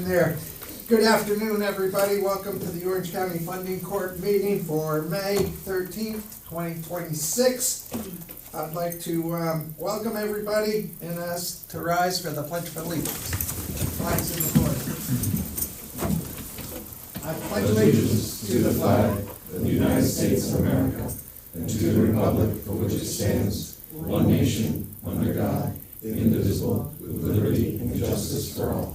There. Good afternoon, everybody. Welcome to the Orange County Funding Court meeting for May 13th, 2026. I'd like to welcome everybody and ask to rise for the Pledge of Allegiance. Flags in the Lord. I pledge allegiance to the flag of the United States of America and to the republic for which it stands, one nation, under God, indivisible, with liberty and justice for all.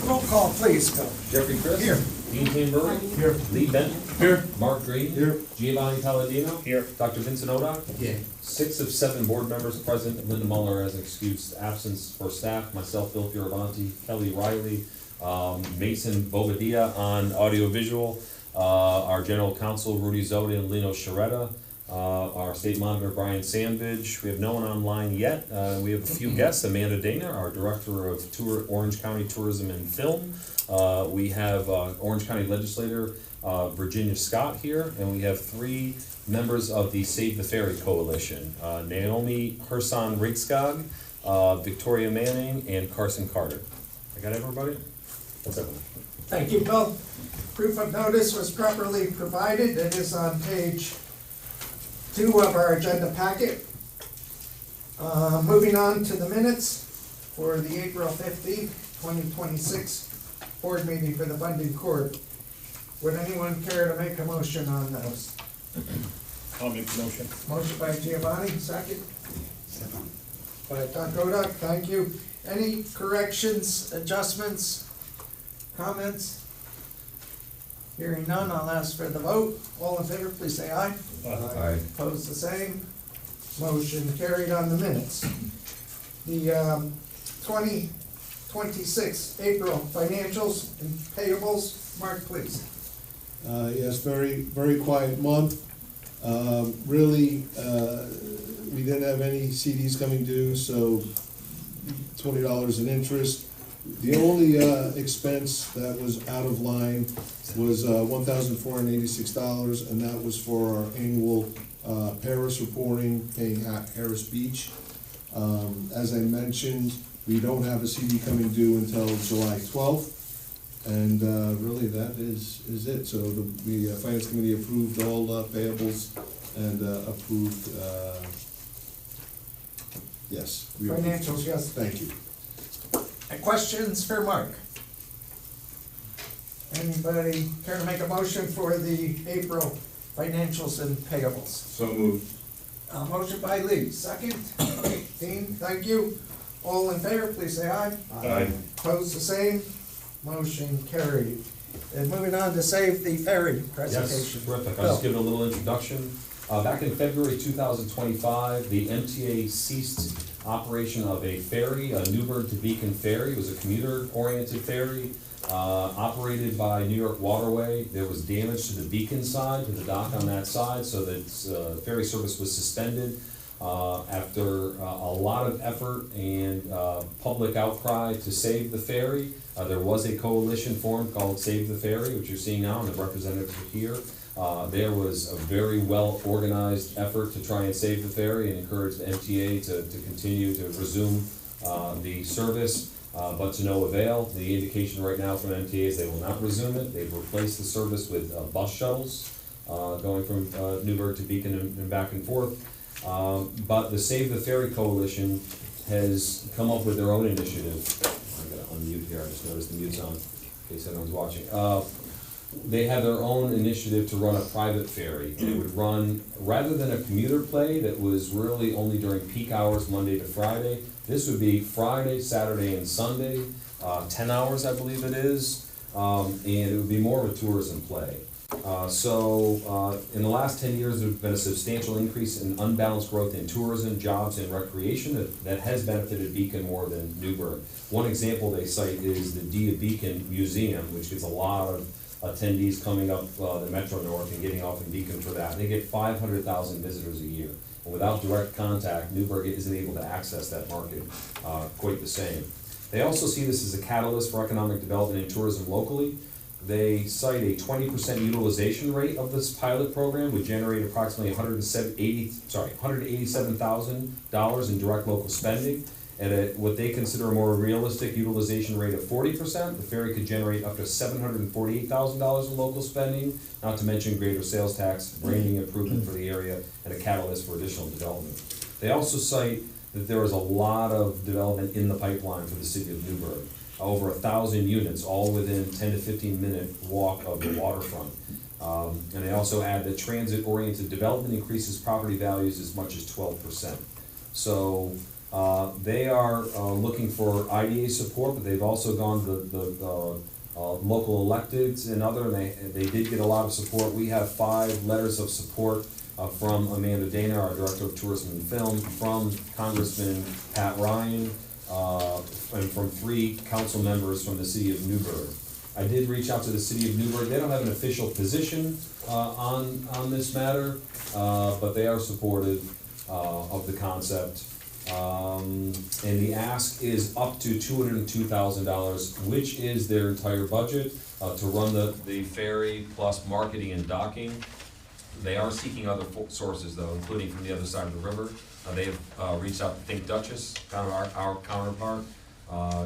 Roll call, please, Bill. Jeffrey Chris. Here. Dean Tamburri. Here. Lee Benton. Here. Mark Green. Here. Giovanni Palladino. Here. Dr. Vincent Odock. Yeah. 6 of 7 board members present. Linda Muller has an excused absence for staff. Myself, Bill Fioravanti, Kelly Riley, Mason Bobadilla on audiovisual, our general counsel, Rudy Zodi and Lino Sharetta, our state monitor, Brian Sandvidge. We have no one online yet. We have a few guests. Amanda Dana, our director of Orange County Tourism and Film. We have Orange County legislator Virginia Scott here, and we have 3 members of the Save the Ferry Coalition, Naomi Herson-Rigskog, Victoria Manning, and Carson Carter. I got everybody? That's everyone. Thank you, Bill. Proof of notice was properly provided. It is on page 2 of our agenda packet. Moving on to the minutes for the April 15th, 2026 board meeting for the Funding Court. Would anyone care to make a motion on those? I'll make the motion. Motion by Giovanni, second. By Dr. Odock, thank you. Any corrections, adjustments, comments? Hearing none, I'll ask for the vote. All in favor, please say aye. Aye. Opposed, the same. Motion carried on the minutes. The 2026 April financials and payables. Mark, please. Yes, very quiet month. Really, we didn't have any CDs coming due, so $20 in interest. The only expense that was out of line was $1,486, and that was for our annual Paris reporting, paying at Harris Beach. As I mentioned, we don't have a CD coming due until July 12th, and really that is it. So the Finance Committee approved all payables and approved, yes. Financials, yes. Thank you. Questions for Mark? Anybody care to make a motion for the April financials and payables? So moved. Motion by Lee, second. Dean, thank you. All in favor, please say aye. Aye. Opposed, the same. Motion carried. And moving on to Save the Ferry presentation. Yes, terrific. I'll just give it a little introduction. Back in February 2025, the MTA ceased operation of a ferry, a Newburgh to Beacon ferry. It was a commuter-oriented ferry operated by New York Waterway. There was damage to the Beacon side, to the dock on that side, so that ferry service was suspended. After a lot of effort and public outcry to save the ferry, there was a coalition formed called Save the Ferry, which you're seeing now, and the representatives are here. There was a very well-organized effort to try and save the ferry and encourage the MTA to continue to resume the service, but to no avail. The indication right now from MTA is they will not resume it. They've replaced the service with bus shuttles going from Newburgh to Beacon and back and forth. But the Save the Ferry Coalition has come up with their own initiative. I'm going to unmute here. I just noticed the mute's on in case anyone's watching. They have their own initiative to run a private ferry. It would run, rather than a commuter play that was really only during peak hours, Monday to Friday, this would be Friday, Saturday, and Sunday, 10 hours I believe it is, and it would be more of a tourism play. In the last 10 years, there's been a substantial increase in unbalanced growth in tourism, jobs, and recreation that has benefited Beacon more than Newburgh. One example they cite is the Dia Beacon Museum, which gets a lot of attendees coming up the Metro North and getting off in Beacon for that. They get 500,000 visitors a year. And without direct contact, Newburgh isn't able to access that market quite the same. They also see this as a catalyst for economic development and tourism locally. They cite a 20% utilization rate of this pilot program would generate approximately $187,000 in direct local spending. At what they consider a more realistic utilization rate of 40%, the ferry could generate up to $748,000 in local spending, not to mention greater sales tax, branding improvement for the area, and a catalyst for additional development. They also cite that there is a lot of development in the pipeline for the city of Newburgh. Over 1,000 units, all within 10 to 15-minute walk of the waterfront. And they also add that transit-oriented development increases property values as much as 12%. So they are looking for IDA support, but they've also gone to the local electeds and they did get a lot of support. We have 5 letters of support from Amanda Dana, our Director of Tourism and Film, from Congressman Pat Ryan, and from 3 council members from the city of Newburgh. I did reach out to the city of Newburgh. They don't have an official position on this matter, but they are supportive of the concept. And the ask is up to $202,000, which is their entire budget to run the ferry plus marketing and docking. They are seeking other sources though, including from the other side of the river. They have reached out to Think Dutchess, kind of our counterpart,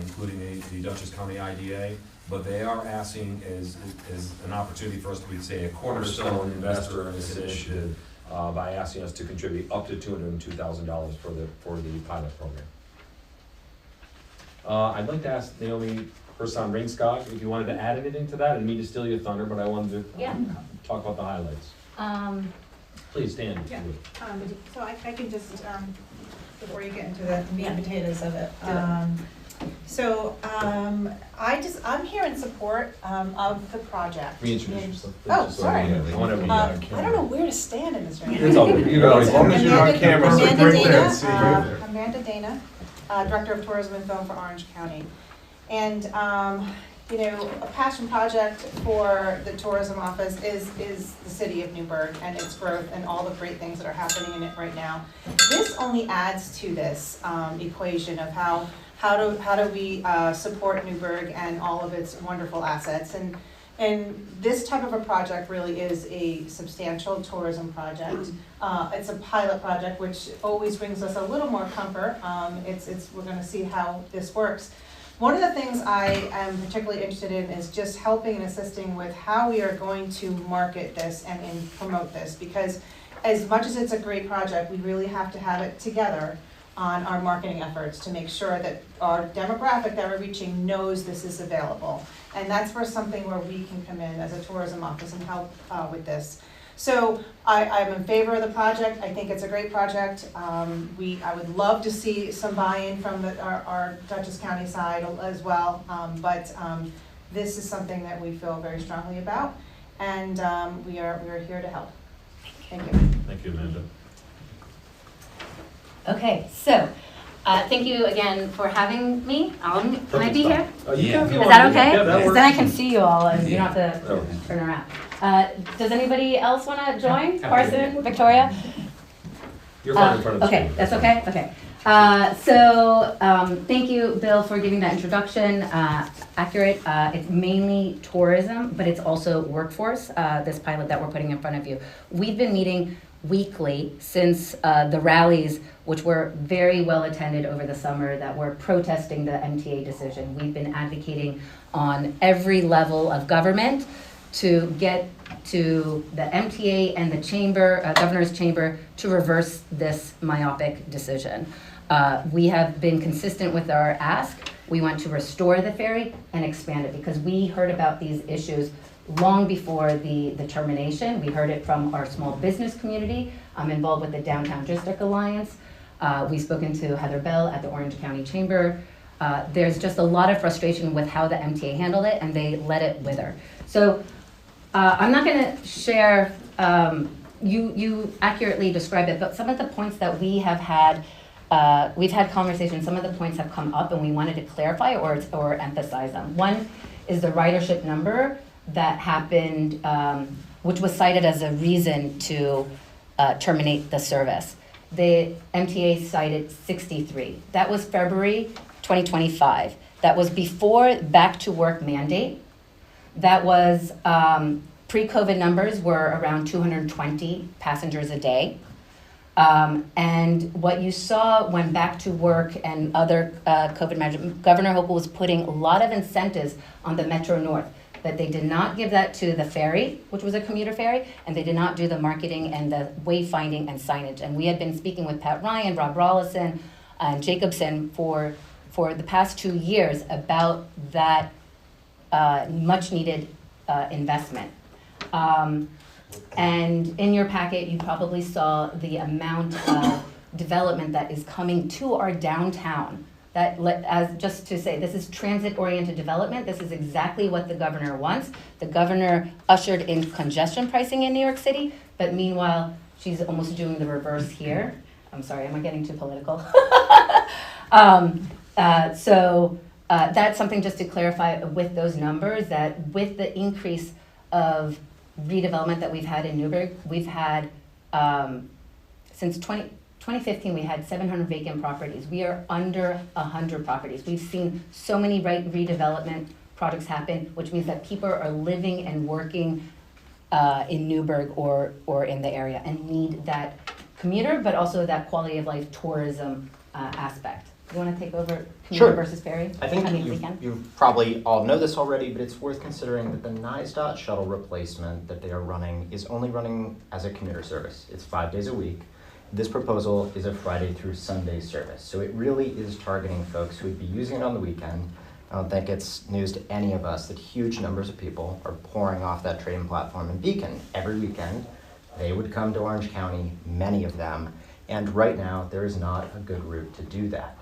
including the Dutchess County IDA. But they are asking as an opportunity for us to be, say, a cornerstone investor in this initiative by asking us to contribute up to $202,000 for the pilot program. I'd like to ask Naomi Person Ringscott if you wanted to add anything to that. I didn't mean to steal your thunder, but I wanted to talk about the highlights. Please stand. Yeah. So I can just, before you get into the meat and potatoes of it. I'm here in support of the project. Reintroduce yourself. Oh, sorry. I don't know where to stand in this room. It's all good. You know, As long as you're on camera, so Amanda right there, Dana, see right there. Amanda Dana, Director of Tourism and Film for Orange County. And, a passion project for the tourism office is the city of Newburgh and its growth and all the great things that are happening in it right now. This only adds to this equation of how do we support Newburgh and all of its wonderful assets. And this type of a project really is a substantial tourism project. It's a pilot project, which always brings us a little more comfort. We're gonna see how this works. One of the things I am particularly interested in is just helping and assisting with how we are going to market this and promote this, because as much as it's a great project, we really have to have it together on our marketing efforts to make sure that our demographic that we're reaching knows this is available. And that's where something where we can come in as a tourism office and help with this. So I'm in favor of the project. I think it's a great project. I would love to see some buy-in from our Dutchess County side as well. But this is something that we feel very strongly about, and we are here to help. Thank you. Thank you, Amanda. Okay, so thank you again for having me. Can I be here? Is that okay? Yeah, that Because works. then I can see you all and you don't have to turn around. Does anybody else want to join? Carson, Victoria? You're fine in front of the Okay, screen. that's okay? Okay. Thank you, Bill, for giving that introduction. Accurate. It's mainly tourism, but it's also workforce, this pilot that we're putting in front of you. We've been meeting weekly since the rallies, which were very well attended over the summer, that were protesting the MTA decision. We've been advocating on every level of government to get to the MTA and the chamber, governor's chamber, to reverse this myopic decision. We have been consistent with our ask. We want to restore the ferry and expand it because we heard about these issues long before the termination. We heard it from our small business community. I'm involved with the Downtown District Alliance. We've spoken to Heather Bell at the Orange County Chamber. There's just a lot of frustration with how the MTA handled it, and they let it wither. So I'm not gonna share, you accurately described it, but some of the points that we have had, we've had conversations, some of the points have come up and we wanted to clarify or emphasize them. One is the ridership number that happened, which was cited as a reason to terminate the service. The MTA cited 63. That was February 2025. That was before back to work mandate. That was pre-COVID numbers were around 220 passengers a day. And what you saw when back to work and other COVID measures, Governor Hochul was putting a lot of incentives on the Metro North, but they did not give that to the ferry, which was a commuter ferry, and they did not do the marketing and the wayfinding and signage. And we had been speaking with Pat Ryan, Rob Rollison, and Jacobson for the past 2 years about that much needed investment. And in your packet, you probably saw the amount of development that is coming to our downtown. As just to say, this is transit-oriented development. This is exactly what the governor wants. The governor ushered in congestion pricing in New York City, but meanwhile, she's almost doing the reverse here. I'm sorry, am I getting too political? That's something just to clarify with those numbers, that with the increase of redevelopment that we've had in Newburgh, we've had, since 2015, we had 700 vacant properties. We are under 100 properties. We've seen so many redevelopment projects happen, which means that people are living and working in Newburgh or in the area and need that commuter, but also that quality of life tourism aspect. You want to take over commuter versus ferry? I think you probably all know this already, but it's worth considering that the NYSDOT shuttle replacement that they are running is only running as a commuter service. It's 5 days a week. This proposal is a Friday through Sunday service. So it really is targeting folks who would be using it on the weekend. I don't think it's news to any of us that huge numbers of people are pouring off that trading platform in Beacon every weekend. They would come to Orange County, many of them. And right now, there is not a good route to do that.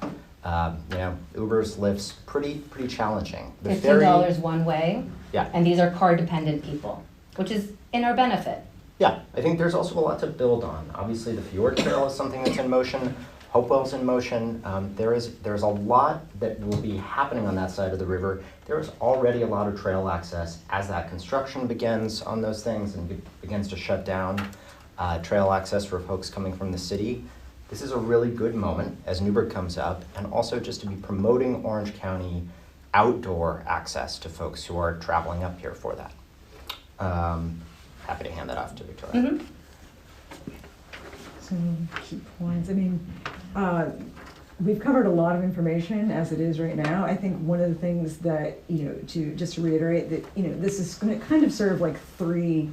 Uber's Lyft's pretty challenging. The $15 one way. Yeah. And these are car-dependent people, which is in our benefit. Yeah, I think there's also a lot to build on. Obviously, the Fjord Trail is something that's in motion. Hopewell's in motion. There's a lot that will be happening on that side of the river. There is already a lot of trail access as that construction begins on those things and begins to shut down trail access for folks coming from the city. This is a really good moment as Newburgh comes up, and also just to be promoting Orange County outdoor access to folks who are traveling up here for that. Happy to hand that off to Victoria. Mm-hmm. Some key points. I mean, we've covered a lot of information as it is right now. I think one of the things that, to reiterate that, this is going to kind of serve like 3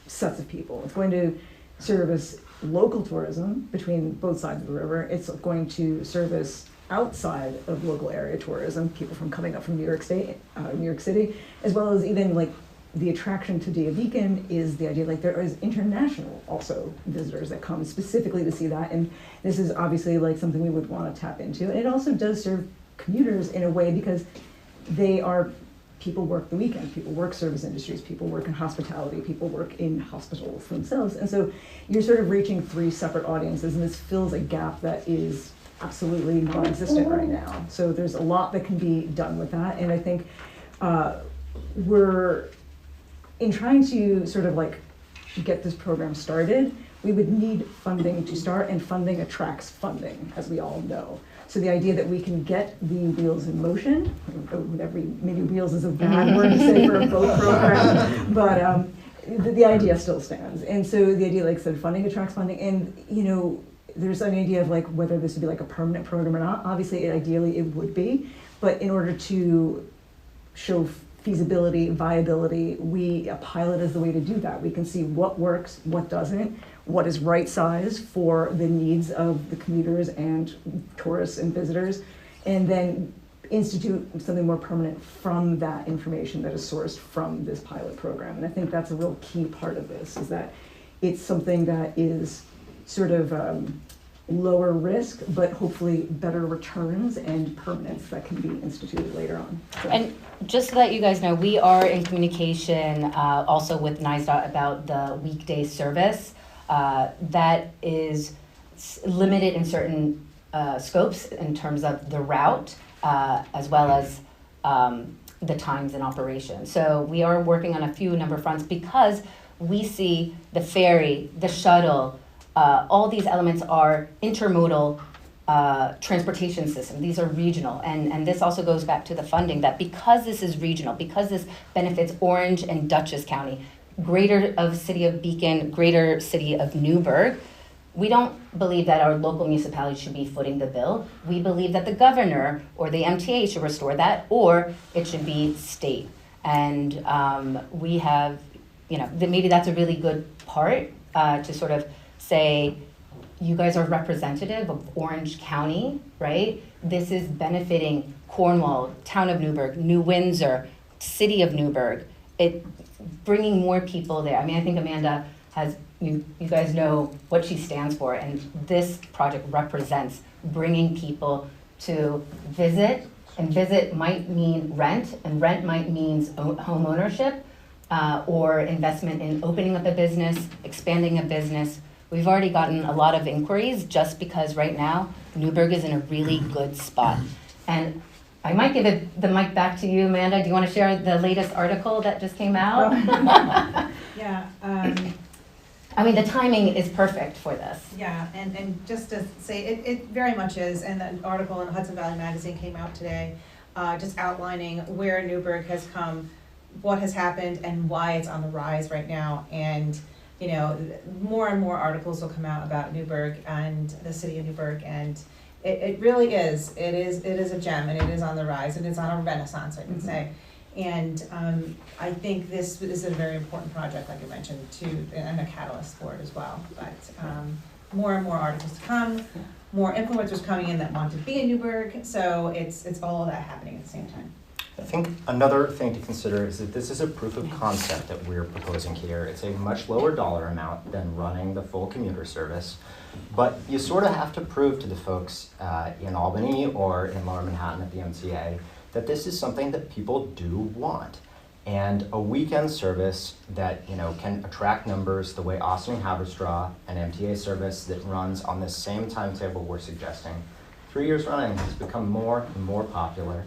sets of people. It's going to service local tourism between both sides of the river. It's going to service outside of local area tourism, people from coming up from New York City, as well as even like the attraction to Dia Beacon is the idea like there is international also visitors that come specifically to see that, and this is obviously like something we would want to tap into. And it also does serve commuters in a way because people work the weekend, people work service industries, people work in hospitality, people work in hospitals themselves. And so you're sort of reaching 3 separate audiences, and this fills a gap that is absolutely non-existent right now. So there's a lot that can be done with that. And I think we're, in trying to sort of like get this program started, we would need funding to start, and funding attracts funding, as we all know. So the idea that we can get the wheels in motion, maybe wheels is a bad word to say for a boat program, but the idea still stands. And so the idea, like I said, funding attracts funding, and there's an idea of like whether this would be like a permanent program or not. Obviously, ideally it would be, but in order to show feasibility, viability, a pilot is the way to do that. We can see what works, what doesn't, what is right size for the needs of the commuters and tourists and visitors, and then institute something more permanent from that information that is sourced from this pilot program. And I think that's a real key part of this, is that it's something that is sort of lower risk, but hopefully better returns and permanence that can be instituted later on. So. And just so that you guys know, we are in communication also with NYSDOT about the weekday service that is limited in certain scopes in terms of the route as well as the times in operation. So we are working on a number of fronts because we see the ferry, the shuttle, all these elements are intermodal transportation system. These are regional, and this also goes back to the funding, that because this is regional, because this benefits Orange and Dutchess County, greater of city of Beacon, greater city of Newburgh, we don't believe that our local municipalities should be footing the bill. We believe that the governor or the MTA should restore that, or it should be state. And we have, maybe that's a really good part to sort of say, you guys are representative of Orange County, right? This is benefiting Cornwall, Town of Newburgh, New Windsor, City of Newburgh. It bringing more people there. I mean, I think Amanda has, you guys know what she stands for, and this project represents bringing people to visit, and visit might mean rent, and rent might mean home ownership, or investment in opening up a business, expanding a business. We've already gotten a lot of inquiries just because right now Newburgh is in a really good spot. And I might give the mic back to you, Amanda. Do you want to share the latest article that just came out? Yeah. I mean, the timing is perfect for this. Yeah, and just to say, it very much is, and an article in Hudson Valley Magazine came out today, just outlining where Newburgh has come, what has happened, and why it's on the rise right now. And more and more articles will come out about Newburgh and the city of Newburgh, and it really is. It is a gem, and it is on the rise, and it's on a renaissance, I would say. And I think this is a very important project, like I mentioned, and a catalyst for it as well. But more and more articles to come, more influencers coming in that want to be in Newburgh. So it's all of that happening at the same time. I think another thing to consider is that this is a proof of concept that we're proposing here. It's a much lower dollar amount than running the full commuter service, but you sort of have to prove to the folks in Albany or in Lower Manhattan at the MTA that this is something that people do want. And a weekend service that can attract numbers the way Austin and Haverstraw, an MTA service that runs on the same timetable we're suggesting, 3 years running, has become more and more popular.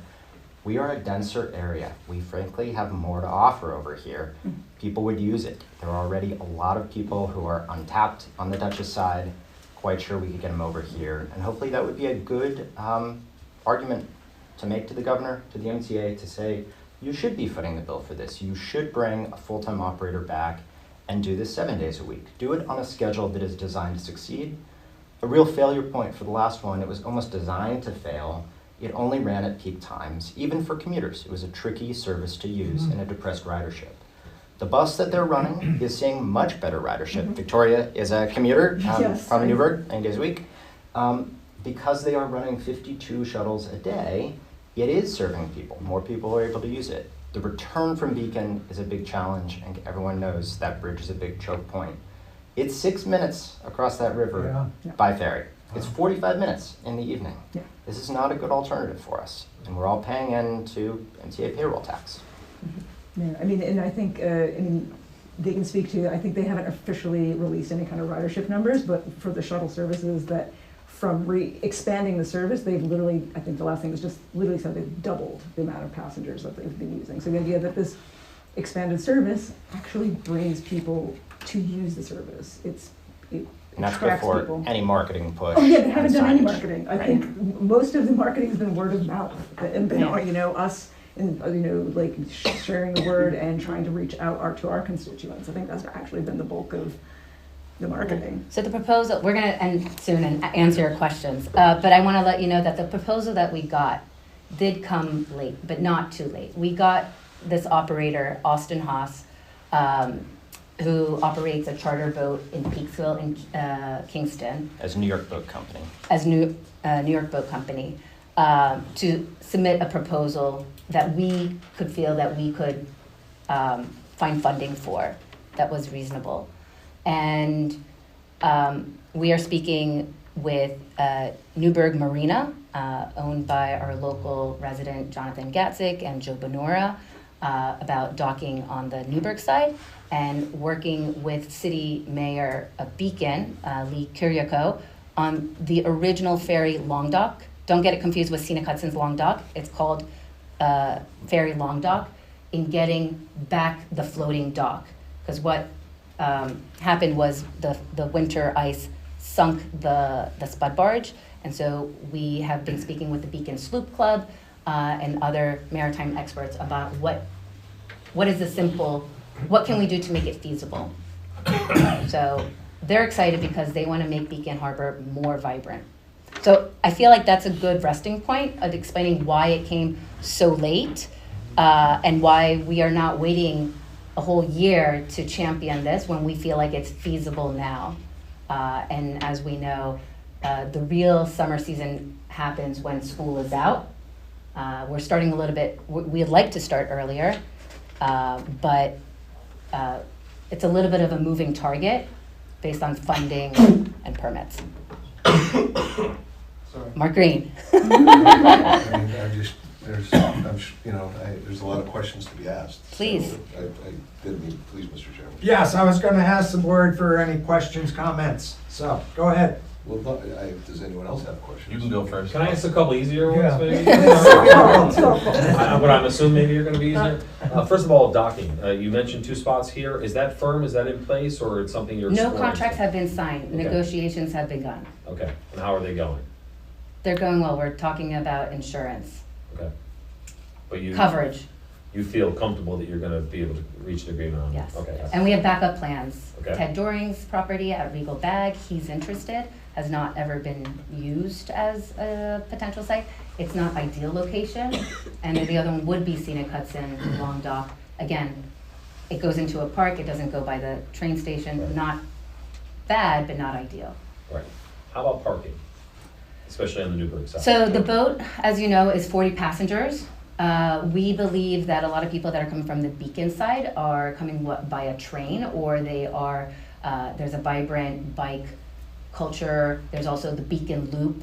We are a denser area. We frankly have more to offer over here. People would use it. There are already a lot of people who are untapped on the Dutchess side. Quite sure we could get them over here. And hopefully that would be a good argument to make to the governor, to the MTA, to say, you should be footing the bill for this. You should bring a full-time operator back and do this 7 days a week. Do it on a schedule that is designed to succeed. A real failure point for the last one, it was almost designed to fail. It only ran at peak times, even for commuters. It was a tricky service to use in a depressed ridership. The bus that they're running is seeing much better ridership. Victoria is a commuter from Newburgh 9 days a week. Because they are running 52 shuttles a day, it is serving people. More people are able to use it. The return from Beacon is a big challenge, and everyone knows that bridge is a big choke point. It's 6 minutes across that river by ferry. It's 45 minutes in the evening. Yeah. This is not a good alternative for us, and we're all paying into MTA payroll tax. Yeah, I mean, and I think, they can speak to, I think they haven't officially released any kind of ridership numbers, but for the shuttle services that from expanding the service, they've literally, I think the last thing was just literally said they've doubled the amount of passengers that they've been using. So the idea that this expanded service actually brings people to use the service. And that's attracts before people. any marketing push. Oh yeah, they haven't done any signage. marketing. I think most of the marketing has been word of mouth, and us and like sharing the word and trying to reach out to our constituents. I think that's actually been the bulk of the marketing. So the proposal, we're going to end soon and answer your questions, but I want to let you know that the proposal that we got did come late, but not too late. We got this operator, Austin Haas, who operates a charter boat in Peaksville in Kingston. As New York Boat Company. As New York Boat Company, to submit a proposal that we could feel that we could find funding for that was reasonable. And we are speaking with Newburgh Marina, owned by our local resident Jonathan Gatzik and Joe Bonora, about docking on the Newburgh side, and working with City Mayor of Beacon, Lee Kyriakou, on the original ferry long dock. Don't get it confused with Scenic Hudson's long dock. It's called ferry long dock, in getting back the floating dock. Because what happened was the winter ice sunk the spud barge, and so we have been speaking with the Beacon Sloop Club and other maritime experts about what is the simple, what can we do to make it feasible. So they're excited because they want to make Beacon Harbor more vibrant. So I feel like that's a good resting point of explaining why it came so late and why we are not waiting a whole year to champion this when we feel like it's feasible now. And as we know, the real summer season happens when school is out. We're starting a little bit, we'd like to start earlier, but it's a little bit of a moving target based on funding and permits. Sorry. Mark Green. I mean, I just, there's a lot of questions to be asked. Please. So I didn't mean, please, Mr. Chairman. Yes, I was going to ask the board for any questions, comments. So, go ahead. Well, does anyone else have questions? You can go first. Can I ask a couple easier ones, Yeah. maybe? Yeah. What I'm assuming maybe you're gonna be easier. First of all, docking, you mentioned 2 spots here. Is that firm, is that in place, or it's something you're No exploring? contracts have been signed. Okay. Negotiations have begun. Okay, and how are they going? They're going well. We're talking about insurance, Okay. But coverage, you feel comfortable that you're gonna be able to reach an agreement on? yes. Okay. And we have backup plans. Okay. Ted Doring's property at Regal Bag, he's interested, has not ever been used as a potential site. It's not ideal location, and the other one would be Scenic Hudson, Long Dock. Again, it goes into a park, it doesn't go by the train station, Right. not bad, but not ideal. Right. How about parking, especially on the Newburgh side? So the boat, as you know, is 40 passengers. We believe that a lot of people that are coming from the Beacon side are coming by a train, or they are, there's a vibrant bike culture. There's also the Beacon Loop,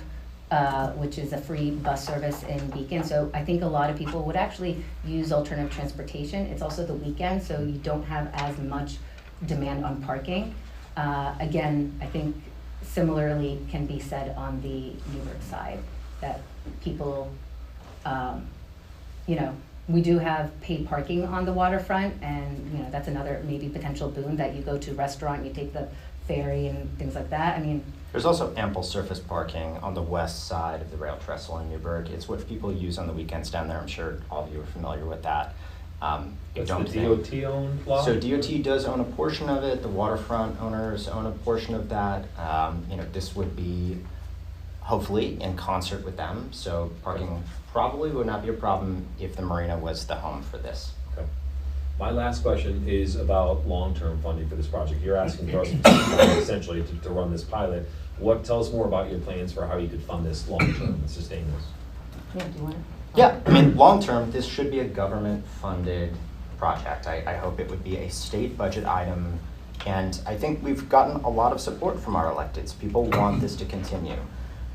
which is a free bus service in Beacon. So I think a lot of people would actually use alternative transportation. It's also the weekend, so you don't have as much demand on parking. Again, I think similarly can be said on the Newburgh side, that people, we do have paid parking on the waterfront, and that's another maybe potential boon, that you go to a restaurant, you take the ferry and things like that. I mean, There's also ample surface parking on the west side of the rail trestle in Newburgh. It's what people use on the weekends down there. I'm sure all of you are familiar with that. I That's don't the think- DOT owned lot? So DOT does own a portion of it, the waterfront owners own a portion of that. This would be hopefully in concert with them, so parking probably would not be a problem if the marina was the home for this. Okay. My last question is about long-term funding for this project. You're asking for us essentially to run this pilot. Tell us more about your plans for how you could fund this long-term and sustain this. yeah, do you want to? Yeah, long-term, this should be a government-funded project. I hope it would be a state budget item, and I think we've gotten a lot of support from our electeds. People want this to continue.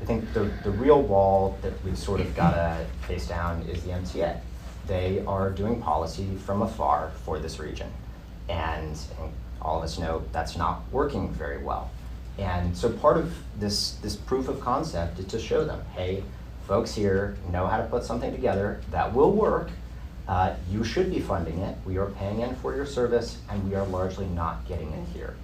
I think the real wall that we've sort of got to face down is the MTA. They are doing policy from afar for this region, and all of us know that's not working very well. And so part of this proof of concept is to show them, hey, folks here know how to put something together that will work. You should be funding it. We are paying in for your service, and we are largely not getting it here.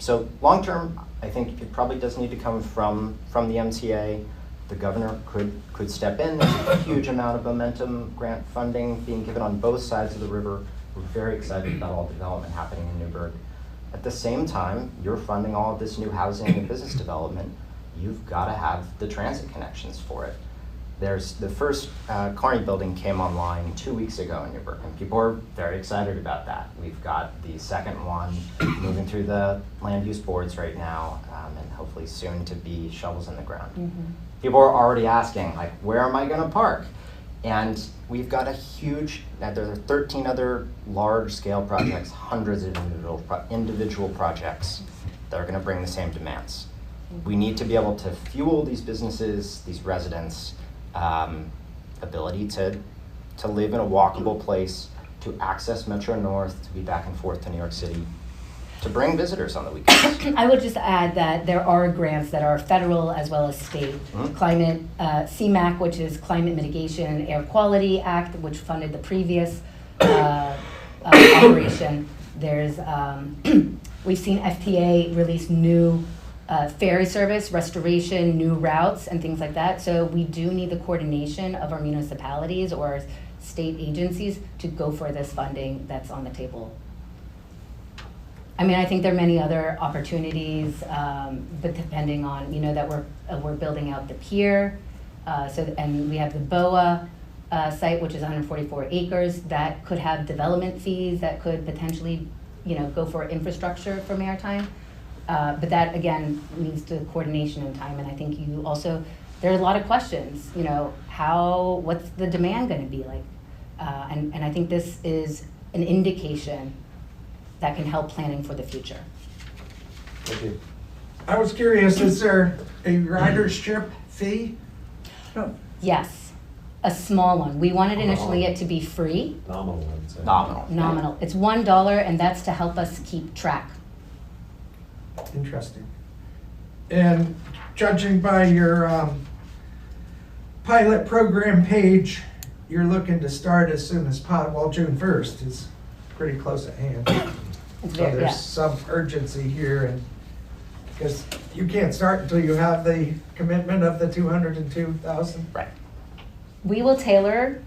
So long term, I think it probably does need to come from the MTA. The governor could step in. There's a huge amount of momentum grant funding being given on both sides of the river. We're very excited about all the development happening in Newburgh. At the same time, you're funding all of this new housing and business development. You've got to have the transit connections for it. There's the first Carney building came online 2 weeks ago in Newburgh, and people are very excited about that. We've got the second one moving through the land use boards right now, and hopefully soon to be shovels in the ground. Mm-hmm. People are already asking, like, where am I gonna park? And we've got a huge, there are 13 other large-scale projects, hundreds of individual projects that are gonna bring the same demands. We need to be able to fuel these businesses, these residents, ability to live in a walkable place, to access Metro North, to be back and forth to New York City, to bring visitors on the weekends. I would just add that there are grants that are federal as well as state. Mhm. Climate, CMAQ, which is Climate Mitigation and Air Quality Act, which funded the previous operation. There's, we've seen FTA release new ferry service, restoration, new routes, and things like that. So we do need the coordination of our municipalities or state agencies to go for this funding that's on the table. I mean, I think there are many other opportunities, but depending on, that we're building out the pier, and we have the BOA site, which is 144 acres, that could have development fees, that could potentially, go for infrastructure for maritime. But that, again, needs to coordination and time, and I think there are a lot of questions, what's the demand gonna be like? And I think this is an indication that can help planning for the future. Okay. I was curious, is there a ridership fee? No. Yes, a small one. We wanted initially it to be free, Nominal, I would say. Nominal. It's $1, and that's to help us keep track. Interesting. And judging by your pilot program page, you're looking to start as soon as possible. Well, June 1st is pretty close at hand. It's So very, there's some urgency here, and because you can't start until you have the commitment of the 202,000. Right. We will tailor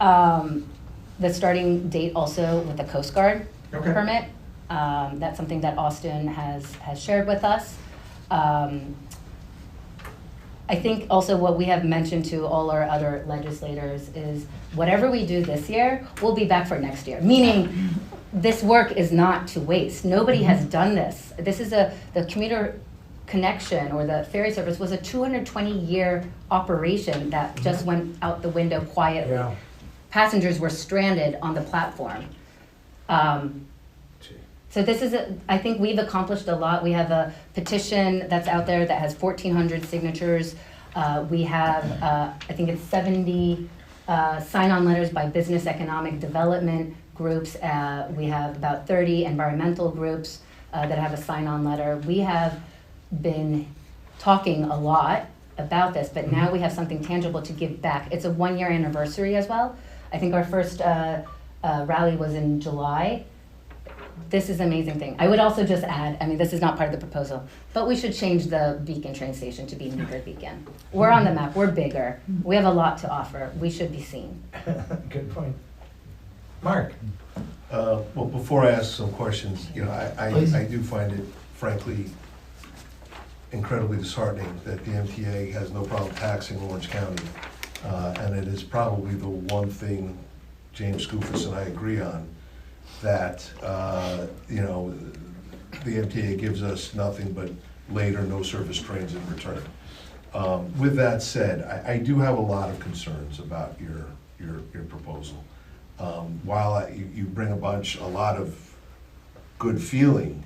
the starting date also with the Coast Guard Okay. permit. That's something that Austin has shared with us. I think also what we have mentioned to all our other legislators is whatever we do this year, we'll be back for next year. Meaning, this work is not to waste. Nobody has done this. This is the commuter connection or the ferry service was a 220-year operation that just went out the window quietly. Yeah. Passengers were stranded on the platform. So this is, I think we've accomplished a lot. We have a petition that's out there that has 1,400 signatures. We have, I think it's 70 sign-on letters by business economic development groups. We have about 30 environmental groups that have a sign-on letter. We have been talking a lot about this, but now we have something tangible to give back. It's a 1-year anniversary as well. I think our first rally was in July. This is an amazing thing. I would also just add, I mean, this is not part of the proposal, but we should change the Beacon train station to be Newburgh Beacon. We're on the map, we're bigger, we have a lot to offer, we should be seen. Good point. Mark? Well, before I ask some questions, I do find it frankly incredibly disheartening that the MTA has no problem taxing Orange County. And it is probably the one thing James Skoufis and I agree on, that, the MTA gives us nothing but late or no service trains in return. With that said, I do have a lot of concerns about your proposal. While you bring a lot of good feeling,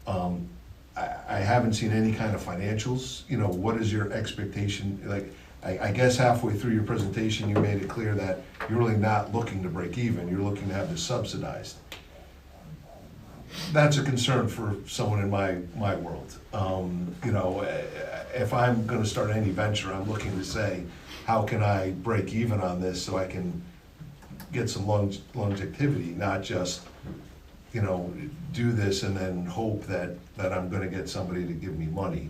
I haven't seen any kind of financials. What is your expectation? Like, I guess halfway through your presentation, you made it clear that you're really not looking to break even, you're looking to have this subsidized. That's a concern for someone in my world. If I'm gonna start any venture, I'm looking to say, how can I break even on this so I can get some longevity, not just, do this and then hope that I'm gonna get somebody to give me money.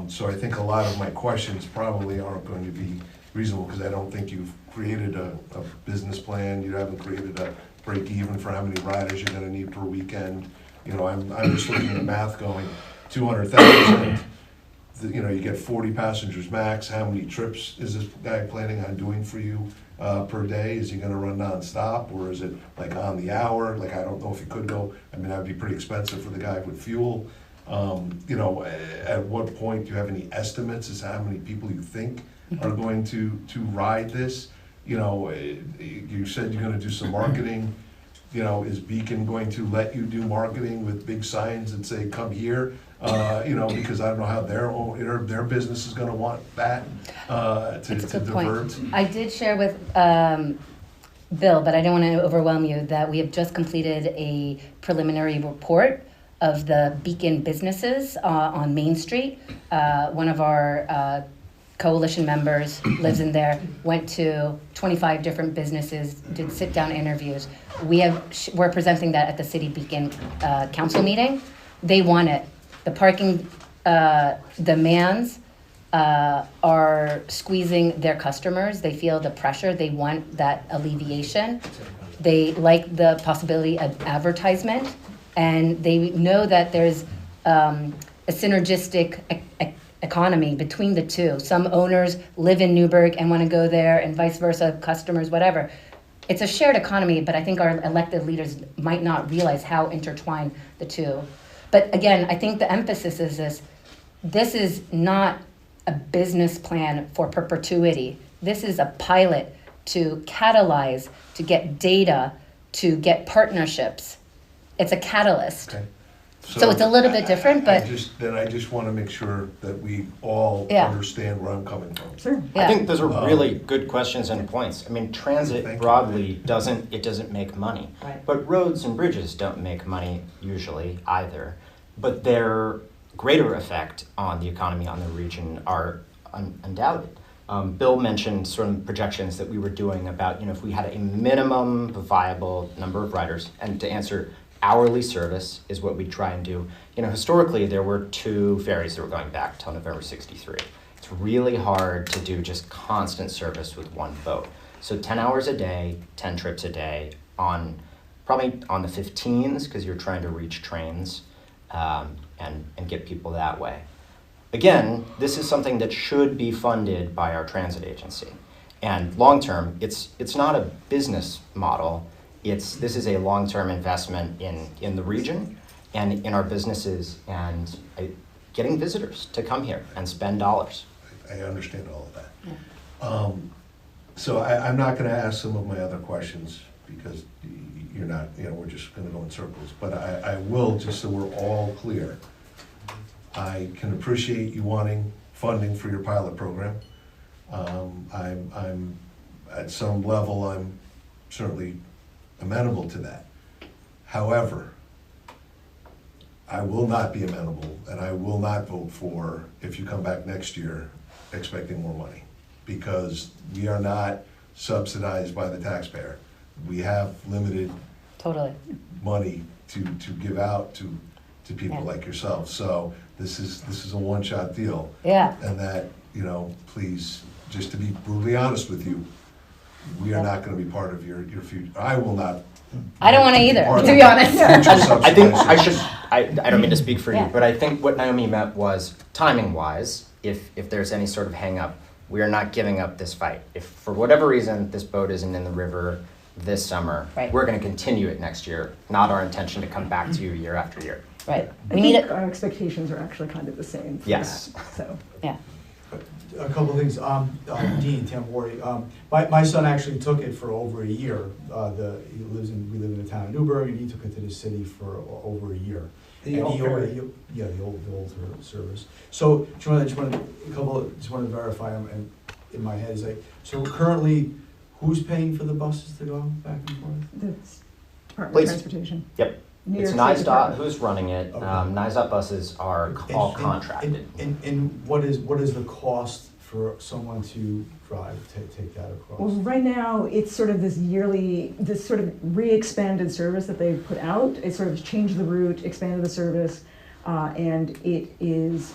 So I think a lot of my questions probably aren't going to be reasonable, because I don't think you've created a business plan, you haven't created a break even for how many riders you're gonna need per weekend. I'm just looking at math going, 200,000, you get 40 passengers max, how many trips is this guy planning on doing for you per day? Is he gonna run nonstop, or is it like on the hour? Like, I don't know if he could go, that'd be pretty expensive for the guy with fuel. At what point, do you have any estimates as to how many people you think are going to ride this? You said you're gonna do some marketing. Is Beacon going to let you do marketing with big signs that say, come here? Because I don't know how their business is gonna want that to divert. I did share with Bill, but I don't want to overwhelm you, that we have just completed a preliminary report of the Beacon businesses on Main Street. One of our coalition members lives in there, went to 25 different businesses, did sit-down interviews. We're presenting that at the City Beacon Council meeting. They want it. The parking demands are squeezing their customers. They feel the pressure. They want that alleviation. They like the possibility of advertisement. And they know that there's a synergistic economy between the two. Some owners live in Newburgh and want to go there, and vice versa, customers, whatever. It's a shared economy, but I think our elected leaders might not realize how intertwined the two. But again, I think the emphasis is this is not a business plan for perpetuity. This is a pilot to catalyze, to get data, to get partnerships. It's a catalyst. Okay. So it's a little bit different, but I just want to make sure that we all Yeah. understand where I'm coming from. Sure. yeah. I think those are really good questions and points. I mean, transit Thank you. broadly doesn't make money. Right. But roads and bridges don't make money usually either. But their greater effect on the economy, on the region, are undoubted. Bill mentioned sort of projections that we were doing about, if we had a minimum viable number of riders, and to answer, hourly service is what we try and do. Historically, there were 2 ferries that were going back till November 63. It's really hard to do just constant service with one boat. So 10 hours a day, 10 trips a day, probably on the 15s, because you're trying to reach trains and get people that way. Again, this is something that should be funded by our transit agency. And long-term, it's not a business model. This is a long-term investment in the region and in our businesses and getting visitors to come here and spend dollars. I understand all of that. So I'm not gonna ask some of my other questions because you're not, we're just gonna go in circles. But I will, just so we're all clear, I can appreciate you wanting funding for your pilot program. I'm at some level, I'm certainly amenable to that. However, I will not be amenable, and I will not vote for if you come back next year expecting more money, because we are not subsidized by the taxpayer. We have limited Totally. money to give out to people Yeah. like yourself. So this is a one-shot deal. Yeah. And that, please, just to be brutally honest with you, we are not gonna be part of your future. I will not. I don't want to either, part to of be honest. future I think subsidization. I don't mean to speak for you, Yeah. but I think what Naomi meant was timing-wise, if there's any sort of hang-up, we are not giving up this fight. If for whatever reason this boat isn't in the river this summer, Right. we're going to continue it next year. Not our intention to come back to you year after year. Right. I We need think it. our expectations are actually kind of the same for Yes. that, so. Yeah. A couple of things, Dean Tamborri, my son actually took it for over a year. We live in the town of Newburgh, and he took it to the city for over a year. The And old he ferry. Yeah, the old service. So, just wanted to verify them in my head, is like, so currently, who's paying for the buses to go back and forth? That's Department Please. of Transportation. Yep. New It's York State NISDOT Department. who's running it. Okay. NISDOT buses are all contracted. And what is the cost for someone to drive, take that Well, across? right now, it's sort of this sort of re-expanded service that they've put out. It sort of changed the route, expanded the service, and it is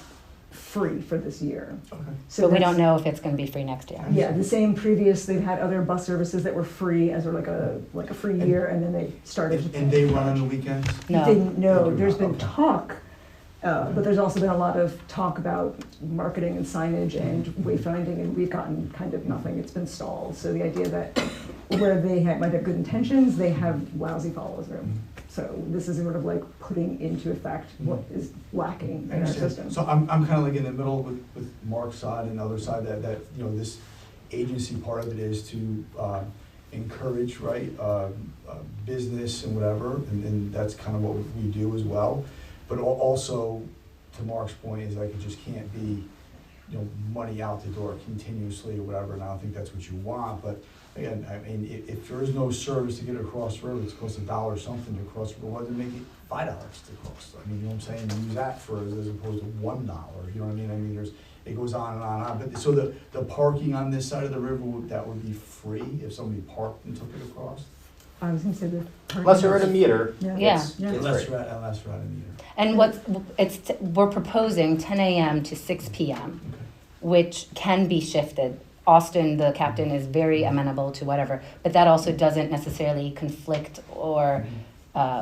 free for this year. Okay. So But we that's- don't know if it's going to be free next year. Yeah, the same previous, they've had other bus services that were free as like a free year, and then they started. And they run on the weekends? No. No, there's been Okay. talk, but there's also been a lot of talk about marketing and signage and wayfinding, and we've gotten kind of nothing. It's been stalled. So the idea that where they might have good intentions, they have lousy follow-through. So this is sort of like putting into effect what is lacking I in our understand. system. So I'm kind of like in the middle with Mark's side and the other side, that this agency part of it is to encourage, right, business and whatever, and that's kind of what we do as well. But also, to Mark's point, is like it just can't be, money out the door continuously or whatever, and I don't think that's what you want. But again, I mean, if there is no service to get across the road, it's cost $1 something to cross the road, why does it make it $5 to cross? I mean, you know what I'm saying? Use that as opposed to $1, you know what I mean? I mean, it goes on and on and on. But so the parking on this side of the river, that would be free if somebody parked and took it across? I was gonna say the. Unless you're at a meter. Yeah. it's- Yeah. it's Unless free. you're at a meter. And we're proposing 10 a.m. to 6 p.m., which can be shifted. Austin, the captain, is very amenable to whatever, but that also doesn't necessarily conflict or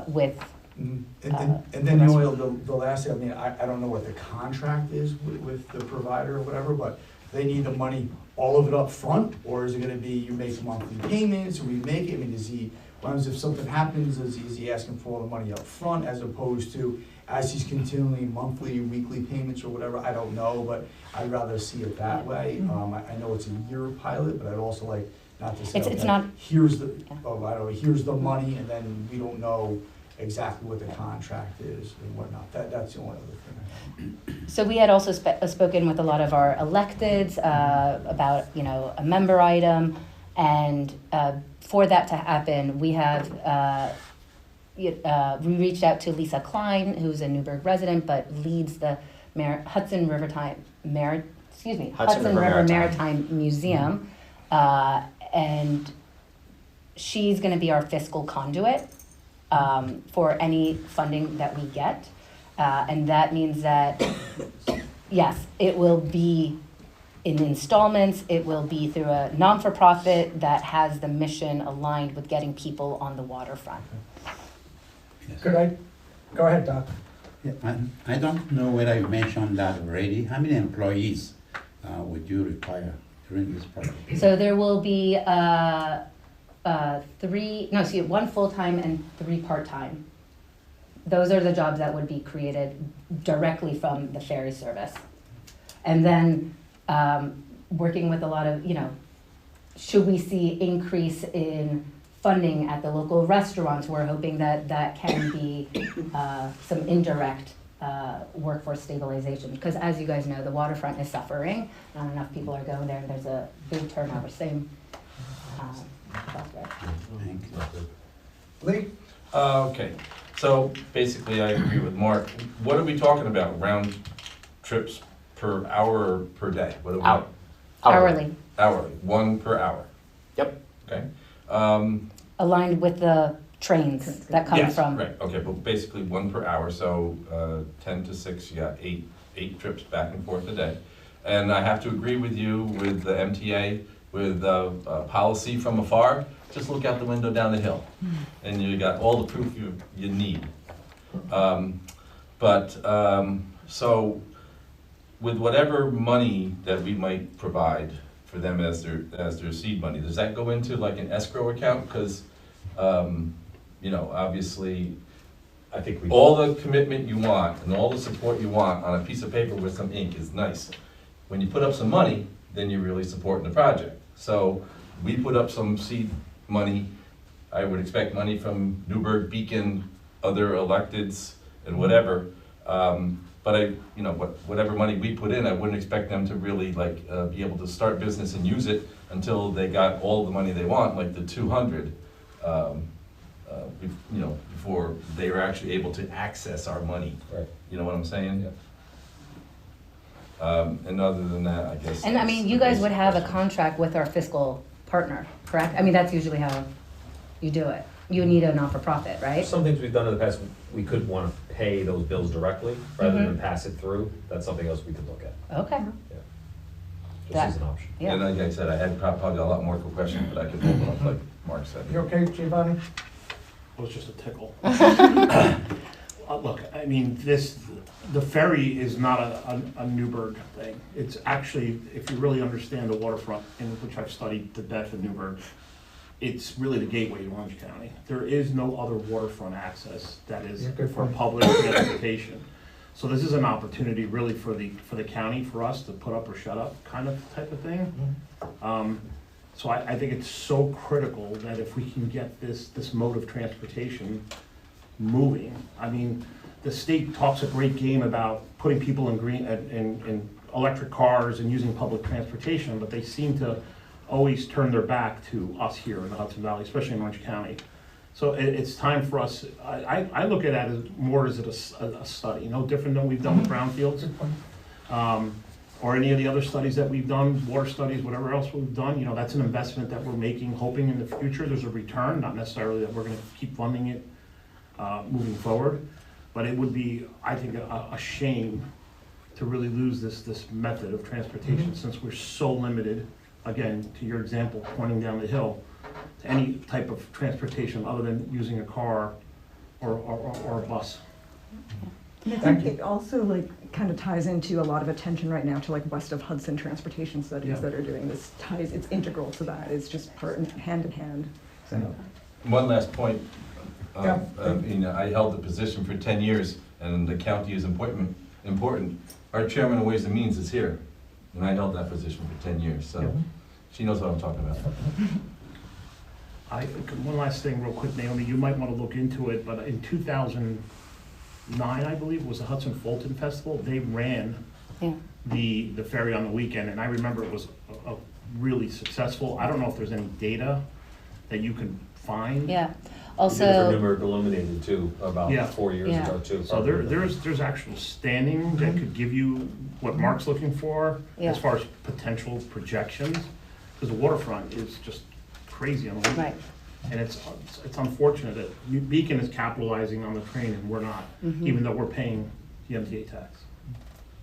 with And then the only, the last thing, I mean, I don't know what the contract is with the provider or whatever, but they need the money, all of it up front, or is it gonna be you make monthly payments, or we make it, I mean, if something happens, is he asking for all the money up front as opposed to as he's continually monthly, weekly payments or whatever, I don't know, but I'd rather see it that way. I know it's a year pilot, but I'd also like not to say, It's okay, not- here's the, oh, I don't know, here's the money, and then we don't know exactly what the contract is and whatnot. That's the only other thing. So we had also spoken with a lot of our electeds about, a member item, and for that to happen, we have we reached out to Lisa Klein, who's a Newburgh resident but leads the Hudson River Maritime Museum, and she's going to be our fiscal conduit for any funding that we get. And that means that, yes, it will be in installments, it will be through a non-for-profit that has the mission aligned with getting people on the waterfront. Could I, go ahead, Doc. Yeah, I don't know whether you mentioned that already. How many employees would you require during this project? So there will be one full-time and 3 part-time. Those are the jobs that would be created directly from the ferry service. And then working with a lot of, should we see increase in funding at the local restaurants, we're hoping that can be some indirect workforce stabilization. Because as you guys know, the waterfront is suffering. Not enough people are going there, and there's a big turnover. Same software. Thank you. Lee? Okay, so basically I agree with Mark. What are we talking about? Round trips per hour or per day? What are we? Hourly. Hourly, 1 per hour. Yep. Okay. Aligned with the trains that come Yes, from. right, okay, but basically 1 per hour, so 10 to 6, you got eight trips back and forth a day. And I have to agree with you with the MTA, with policy from afar, just look out the window down the hill, and you got all the proof you need. So with whatever money that we might provide for them as their seed money, does that go into like an escrow account? Because obviously, I think we. all the commitment you want and all the support you want on a piece of paper with some ink is nice. When you put up some money, then you're really supporting the project. So we put up some seed money. I would expect money from Newburgh, Beacon, other electeds, and whatever. But whatever money we put in, I wouldn't expect them to really be able to start business and use it until they got all the money they want, like the 200. Before they were actually able to access our money. Right. You know what I'm saying? And other than that, I guess. And I mean, you guys would have a contract with our fiscal partner, correct? I mean, that's usually how you do it. You need a not-for-profit, right? Some things we've done in the past, we could want to pay those bills directly rather than pass it through. That's something else we could look at. Okay. Just as an option. Yeah. And like I said, I had probably a lot more questions, but I could hold off like Mark said. You okay, Giovanni? Well, it's just a tickle. Look, I mean, the ferry is not a Newburgh thing. It's actually, if you really understand the waterfront, in which I've studied to death in Newburgh, it's really the gateway to Orange County. There is no other waterfront access that is for public transportation. So this is an opportunity really for the county, for us to put up or shut up kind of type of thing. So I think it's so critical that if we can get this mode of transportation moving. I mean, the state talks a great game about putting people in electric cars and using public transportation, but they seem to always turn their back to us here in the Hudson Valley, especially in Orange County. So it's time for us, I look at that as more as a study, no different than we've done with brownfields. Or any of the other studies that we've done, water studies, whatever else we've done, that's an investment that we're making, hoping in the future there's a return, not necessarily that we're gonna keep funding it moving forward. But it would be, I think, a shame to really lose this method of transportation since we're so limited, again, to your example, pointing down the hill, to any type of transportation other than using a car or a bus. And I Thank think it also like kind of ties into a lot of attention right now to like west of Hudson transportation studies Yeah. that are doing this ties, it's integral to that, it's just hand in hand, so. One last point. Yeah. I held the position for 10 years, and the county is important. Our chairman of Ways and Means is here, and I held that position for 10 years, so she knows what I'm talking about. One last thing real quick, Naomi, you might want to look into it, but in 2009, I believe, was the Hudson Fulton Festival. They ran Yeah. the ferry on the weekend, and I remember it was a really successful. I don't know if there's any data that you can find. Yeah. We did it for Also, Newburgh Illuminated too, about Yeah. 4 years Yeah. ago too. So there's actual standing that could give you what Mark's looking for Yeah. as far as potential projections, because the waterfront is just crazy on the weekend. right. And it's unfortunate that New Beacon is capitalizing on the train and we're not, even though we're paying the MTA tax.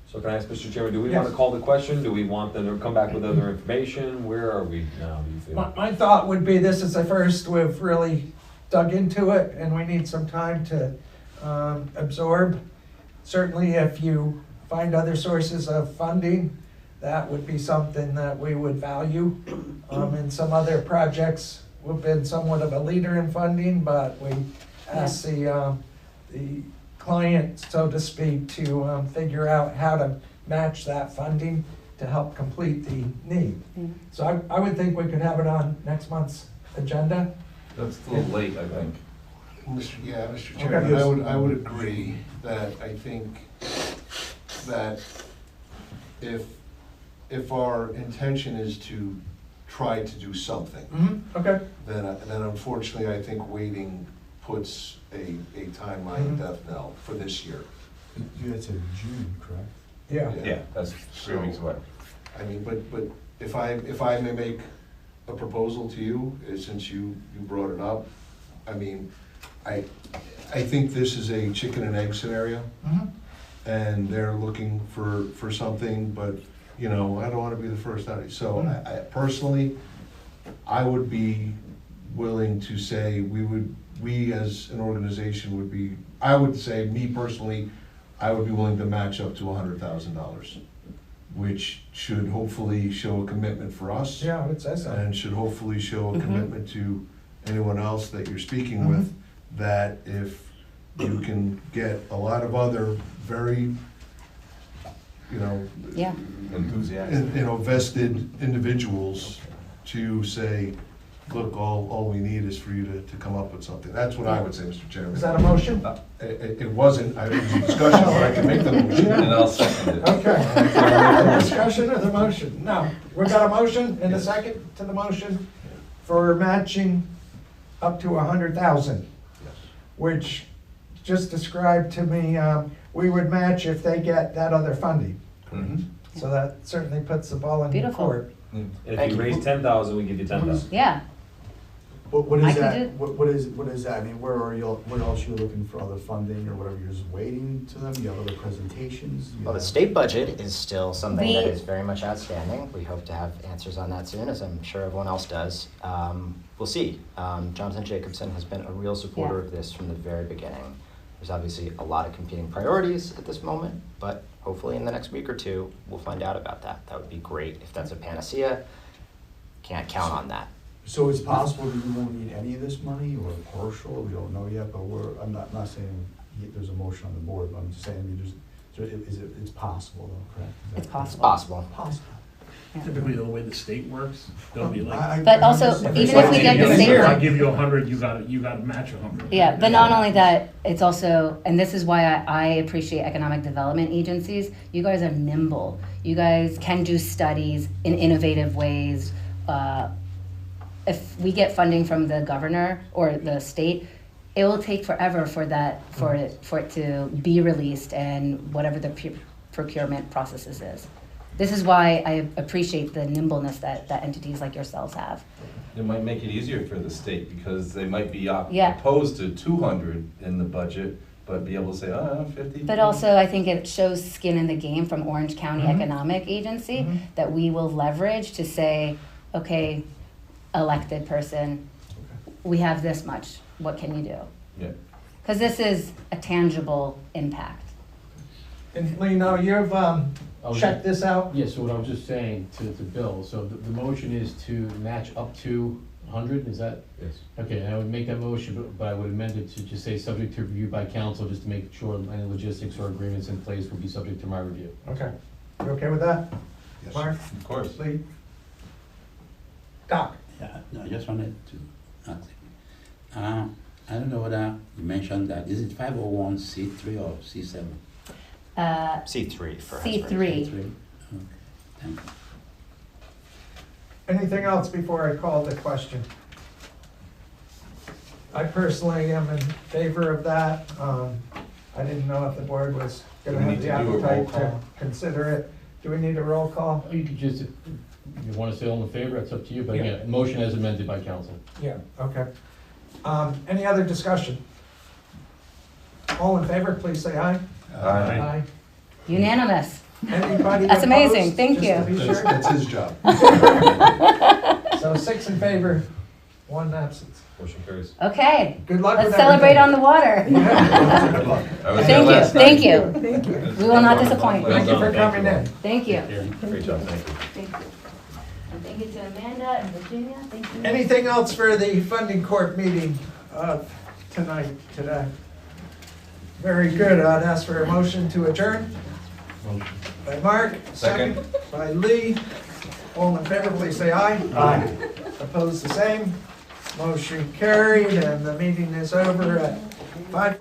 So can I ask, Mr. Chairman, do we Yes. want to call the question? Do we want them to come back with other information? Where are we now, do you feel? My thought would be, this is the first we've really dug into it, and we need some time to absorb. Certainly, if you find other sources of funding, that would be something that we would value. In some other projects, we've been somewhat of a leader in funding, but we ask the client, so to speak, to figure out how to match that funding to help complete the need. So I would think we could have it on next month's agenda. That's a little late, I think. Mr. Chairman, I would agree that I think that if our intention is to try to do something, Okay. then unfortunately, I think waiting puts a timeline death knell for this year. You had said June, correct? Yeah. Yeah, that's 3 weeks away. I mean, but if I may make a proposal to you, since you brought it up, I mean, I think this is a chicken and egg scenario, and they're looking for something, but, you know, I don't wanna be the first out. So I personally, I would be willing to say, we as an organization would be, I would say, me personally, I would be willing to match up to $100,000, which should hopefully show a commitment for us. Yeah, I would say so. And should hopefully show a commitment to anyone else that you're speaking with, that if you can get a lot of other very, you know, Yeah. Enthusiastic. vested individuals to say, look, all we need is for you to come up with something. That's what I would say, Mr. Chairman. Is that a motion? It wasn't, it was a discussion, but I can make the motion. And I'll second it. Okay. Discussion of the motion. No, we've got a motion and a second to the motion for matching up to 100,000, which just described to me, we would match if they get that other funding. So that certainly puts the ball in your Beautiful. court. If you raise 10,000, we give you 10,000. Yeah. What I is can that, do- what is that, I mean, where are you, what else you looking for other funding or whatever, you're just waiting to them, you have other presentations? You Well, the have- state budget is still something that We- is very much outstanding. We hope to have answers on that soon, as I'm sure everyone else does. We'll see. Jonathan Jacobson has been a real supporter of this from the very beginning. There's obviously a lot of competing priorities at this moment, but hopefully in the next week or two, we'll find out about that. That would be great if that's a panacea. Can't count on that. So it's possible that you won't need any of this money, or partial, we don't know yet, but I'm not saying there's a motion on the board, but I'm just saying, it's possible though, correct? Is that- It's possible. Possible. Possible. Typically, the way the state works, they'll be like. But also, even if we get the state I one. give you 100, you gotta match 100. Yeah, but not only that, it's also, and this is why I appreciate economic development agencies, you guys are nimble. You guys can do studies in innovative ways. If we get funding from the governor or the state, it will take forever for it to be released and whatever the procurement processes is. This is why I appreciate the nimbleness that entities like yourselves have. It might make it easier for the state, because they might be Yeah. opposed to 200 in the budget, but be able to say, 50. But also, I think it shows skin in the game from Orange County Economic Agency that we will leverage to say, okay, elected person, we have this much, what can you do? Yeah. Because this is a tangible impact. And Lino, you've checked this out? Yeah, so what I was just saying to Bill, so the motion is to match up to 100, is that? Yes. Okay, and I would make that motion, but I would amend it to just say, subject to review by council, just to make sure any logistics or agreements in place will be subject to my review. Okay. You okay with that? Yes. Mark? Of course. Lee? Doc? Yeah, no, I just wanted to ask. I don't know whether you mentioned that. Is it 501c3 or C7? C3 for C3. C3. Okay, thank you. Anything else before I call the question? I personally am in favor of that. I didn't know if the board was gonna Do we have need the to do a roll appetite to call? consider it. Do we need a roll call? You could just, if you want to say all in favor, it's up to you, but Yeah. again, motion as amended by council. Yeah. Okay. Any other discussion? All in favor, please say aye. Aye. Unanimous. Anybody That's amazing. opposed, Thank just to you. be That's, sure? that's his job. So 6 in favor, 1 absence. Motion carries. Okay, Good luck with let's celebrate on everything. the water. I was there last night. Thank you. Thank you. We will not disappoint. Thank you for Thank coming you. in. Thank you. Great job, thank you. Thank you. And thank you to Amanda and Virginia. Thank you. Anything else for the funding court meeting of today? Very good. I'd ask for a motion to adjourn. By Mark, second by Lee. All in favor, please say aye. Aye. Opposed, the same. Motion carried, and the meeting is over at 5.